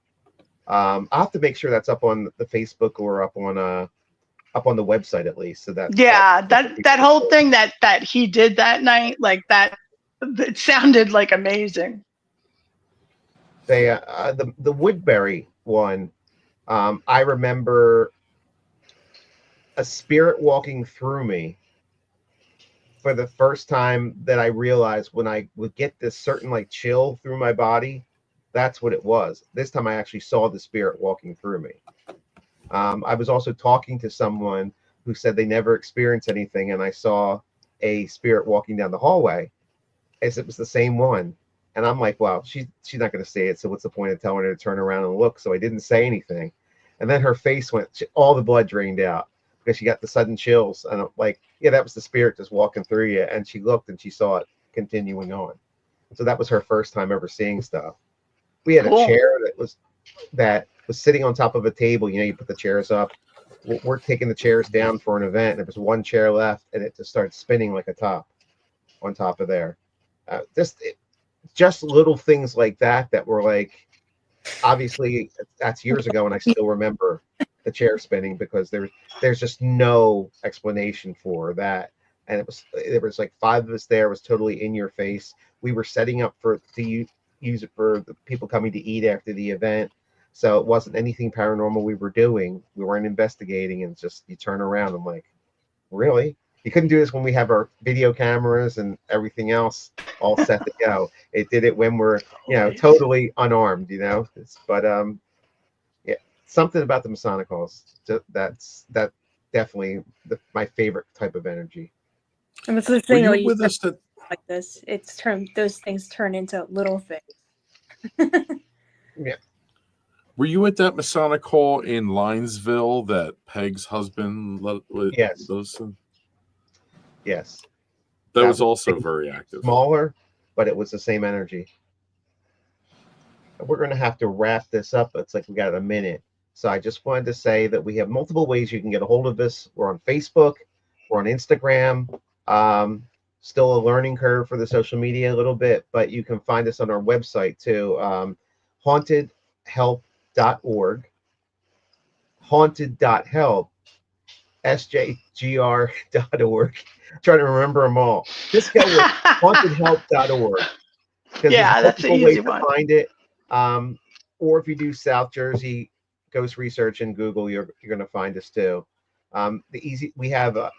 I'll have to make sure that's up on the Facebook or up on the website at least. So that whole thing that he did that night, like that, it sounded like amazing. They the Woodbury one, I remember a spirit walking through me for the first time that I realized when I would get this certain like chill through my body, that's what it was. This time I actually saw the spirit walking through me. I was also talking to someone who said they never experienced anything, and I saw a spirit walking down the hallway as it was the same one. And I'm like, wow, she's not going to say it, so what's the point of telling her to turn around and look? So I didn't say anything. And then her face all the blood drained out because she got the sudden chills. And I'm like, yeah, that was the spirit just walking through you. And she looked and she saw it continuing on. So that was her first time ever seeing stuff. We had a chair that was sitting on top of a table. You put the chairs up. We're taking the chairs down for an event. And there was one chair left, and it just started spinning like a top on top of there. Just little things like that were like, obviously that's years ago, and I still remember the chair spinning because there's just no explanation for that. And there was like 5 of us there. It was totally in your face. We were setting up to use it for the people coming to eat after the event, so it wasn't anything paranormal we were doing. We weren't investigating, and just you turn around, I'm like, really? You couldn't do this when we have our video cameras and everything else all set to go. It did it when we're, totally unarmed, But yeah, something about the Masonic halls. That's definitely my favorite type of energy. And it's the thing you with us like this. Those things turn into little things. Yeah. Were you at that Masonic hall in Linesville that Peg's husband Yes. Yes. That was also very active. Smaller, but it was the same energy. We're going to have to wrap this up. It's like we got a minute. So I just wanted to say that we have multiple ways you can get a hold of us. We're on Facebook. We're on Instagram. Still a learning curve for the social media a little bit, but you can find us on our website too. Hauntedhelp.org. Haunted.help. sjgr.org. Trying to remember them all. Just go with hauntedhelp.org. Yeah, that's an easy one. To find it. Or if you do South Jersey Ghost Research in Google, you're going to find us too. We have a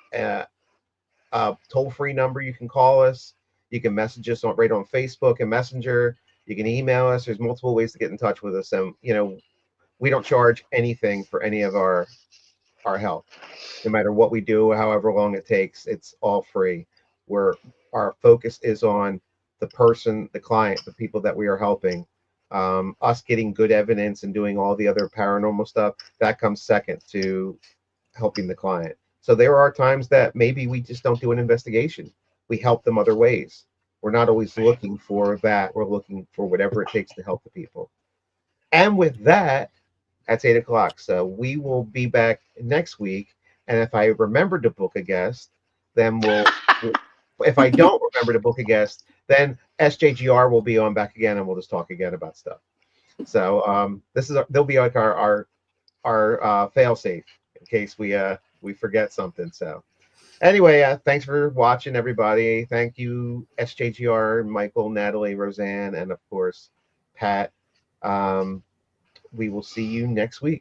toll-free number you can call us. You can message us right on Facebook and Messenger. You can email us. There's multiple ways to get in touch with us, and we don't charge anything for any of our help. No matter what we do, however long it takes, it's all free. Our focus is on the person, the client, the people that we are helping. Us getting good evidence and doing all the other paranormal stuff, that comes second to helping the client. So there are times that maybe we just don't do an investigation. We help them other ways. We're not always looking for that. We're looking for whatever it takes to help the people. And with that, that's 8 o'clock. So we will be back next week. And if I remember to book a guest, then if I don't remember to book a guest, then SJGR will be on back again and we'll just talk again about stuff. So they'll be like our fail safe in case we forget something. So anyway, thanks for watching, everybody. Thank you, SJGR, Michael, Natalie, Roseanne, and of course, Pat. We will see you next week.